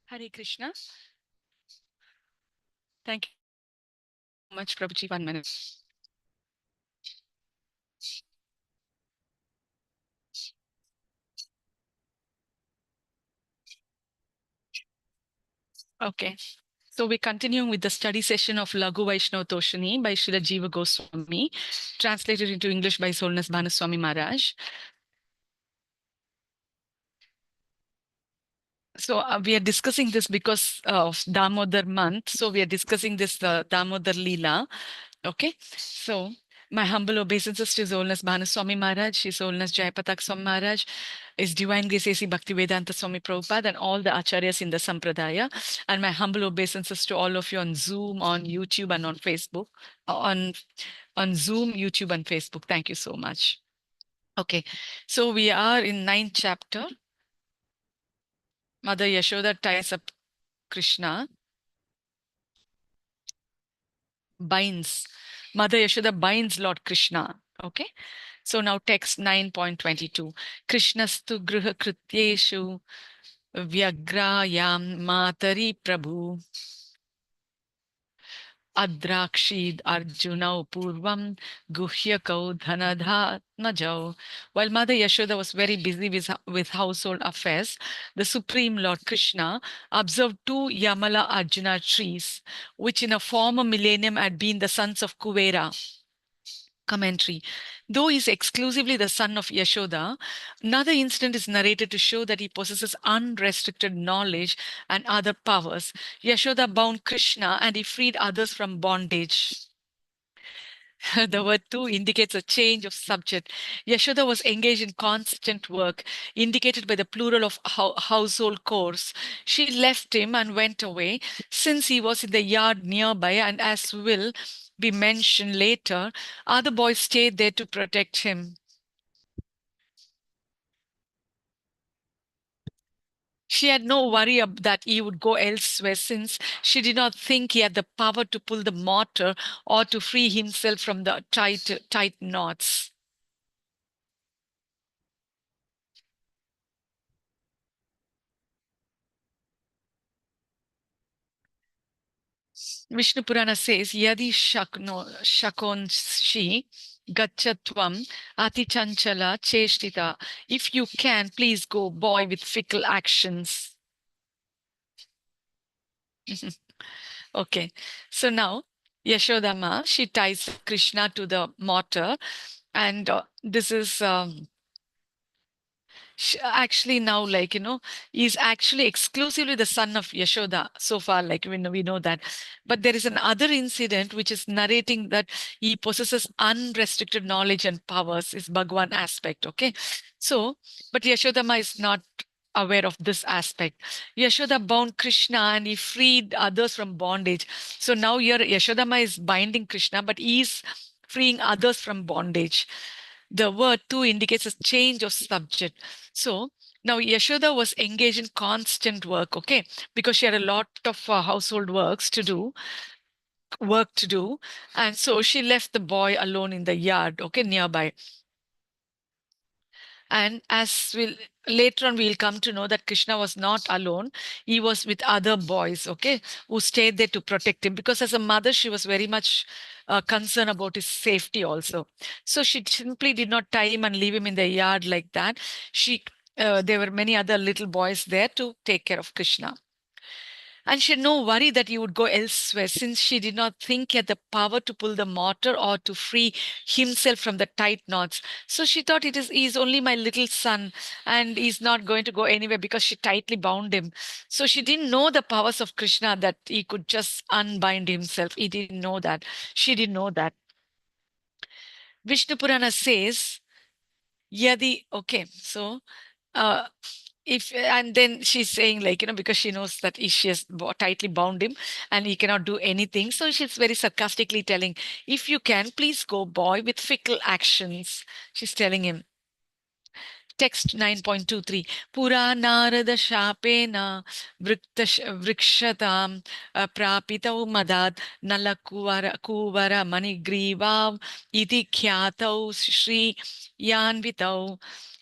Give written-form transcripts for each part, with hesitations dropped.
Hare Krishna. Thank you so much, Prabhuji. 1 minute. Okay. So we're continuing with the study session of Laghu Vaishnava Toshani by Srila Jiva Goswami, translated into English by His Holiness Bhanu Swami Maharaj. So we are discussing this because of Damodar month. So we are discussing this Damodar Leela. Okay. So my humble obeisances to His Holiness Bhanu Swami Maharaj, His Holiness Jayapatak Swami Maharaj, His Divine Grace A.C. Bhaktivedanta Swami Prabhupada, and all the acharyas in the Sampradaya. And my humble obeisances to all of you on Zoom, on YouTube, and on Facebook. On Zoom, YouTube, and Facebook. Thank you so much. Okay. So we are in 9th chapter. Mother Yashoda ties up Krishna, binds. Mother Yashoda binds Lord Krishna. Okay. So now text 9.22. Krishnastu gruha krityeshu vyagrayam matari prabhu adrakshid arjunau purvam guhyakau dhanadhatmajau. While Mother Yashoda was very busy with household affairs, the Supreme Lord Krishna observed two Yamala Arjuna trees, which in a former millennium had been the sons of Kuvera. Commentary. Though he is exclusively the son of Yashoda, another incident is narrated to show that he possesses unrestricted knowledge and other powers. Yashoda bound Krishna and he freed others from bondage. The word two indicates a change of subject. Yashoda was engaged in constant work, indicated by the plural of household chores. She left him and went away, since he was in the yard nearby, and as will be mentioned later, other boys stayed there to protect him. She had no worry that he would go elsewhere, since she did not think he had the power to pull the mortar or to free himself from the tight knots. Vishnu Purana says, Yadi shakonshi gachatvam ati chanchala cheshtita. If you can, please go, boy with fickle actions. Okay, so now Yashodama, she ties Krishna to the mortar, and this is actually now, like, he's actually exclusively the son of Yashoda so far, like we know that. But there is another incident which is narrating that he possesses unrestricted knowledge and powers, is Bhagwan aspect. Okay. So, but Yashodama is not aware of this aspect. Yashoda bound Krishna and he freed others from bondage. So now here Yashodama is binding Krishna, but he's freeing others from bondage. The word too indicates a change of subject. So now Yashoda was engaged in constant work, okay, because she had a lot of household work to do. And so she left the boy alone in the yard, okay, nearby. And as we'll later on, we'll come to know that Krishna was not alone. He was with other boys, okay, who stayed there to protect him. Because as a mother, she was very much concerned about his safety also. So she simply did not tie him and leave him in the yard like that. There were many other little boys there to take care of Krishna. And she had no worry that he would go elsewhere, since she did not think he had the power to pull the mortar or to free himself from the tight knots. So she thought he's only my little son and he's not going to go anywhere, because she tightly bound him. So she didn't know the powers of Krishna, that he could just unbind himself. He didn't know that. She didn't know that. Vishnu Purana says, Yadi, okay, so uh, if and then she's saying, like, because she knows that she has tightly bound him and he cannot do anything, so she's very sarcastically telling, if you can, please go, boy with fickle actions. She's telling him. Text 9.23. Pura narada shapena vrikshatam prapitau madad nalakuvara manigrivav iti khyatau shri yanvitau.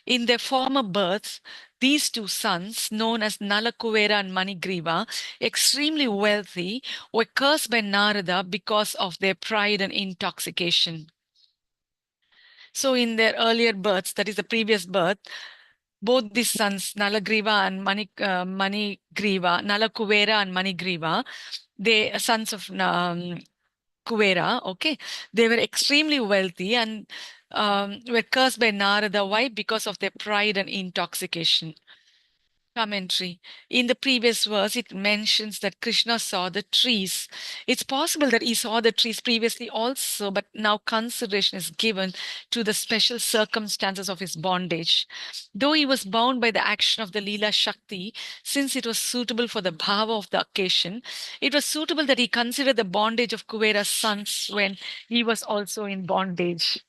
In their former births, These two sons, known as Nalakuvera and Manigriva, extremely wealthy, were cursed by Narada because of their pride and intoxication. So, in their earlier births, that is the previous birth, both these sons, Nalagriva and Manigriva, Nalakuvera and Manigriva, they sons of Kuvera, okay, they were extremely wealthy and were cursed by Narada. Why? Because of their pride and intoxication. Commentary. In the previous verse, it mentions that Krishna saw the trees. It's possible that he saw the trees previously also, but now consideration is given to the special circumstances of his bondage. Though he was bound by the action of the Leela Shakti, since it was suitable for the bhava of the occasion, it was suitable that he consider the bondage of Kuvera's sons when he was also in bondage.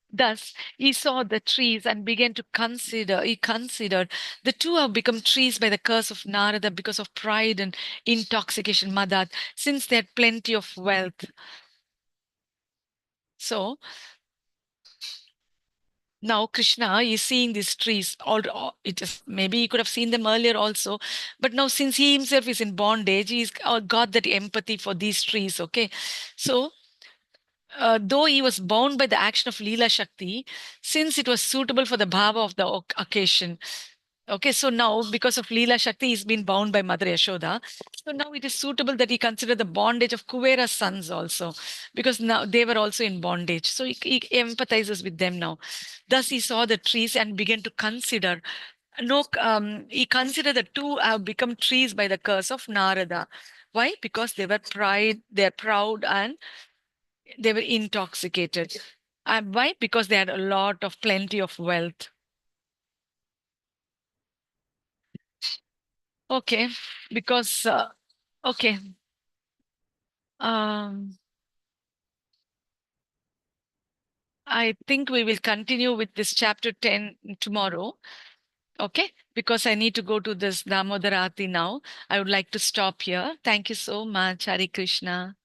Thus, he saw the trees and began to consider, he considered the two have become trees by the curse of Narada because of pride and intoxication, Madat, since they had plenty of wealth. So, now Krishna is seeing these trees. It is maybe he could have seen them earlier also, but now since he himself is in bondage, he's got that empathy for these trees. Okay, so though he was bound by the action of Leela Shakti, since it was suitable for the bhava of the occasion. Okay, so now because of Leela Shakti, he's been bound by Mother Yashoda. So now it is suitable that he consider the bondage of Kuvera's sons also, because now they were also in bondage. So he empathizes with them now. Thus he saw the trees and began to consider. No, he considered the two have become trees by the curse of Narada. Why? Because they're proud and they were intoxicated. Why? Because they had a lot of plenty of wealth. Okay, because okay, um, I think we will continue with this chapter 10 tomorrow. Okay, because I need to go to this Damodarati now. I would like to stop here. Thank you so much, Hari Krishna.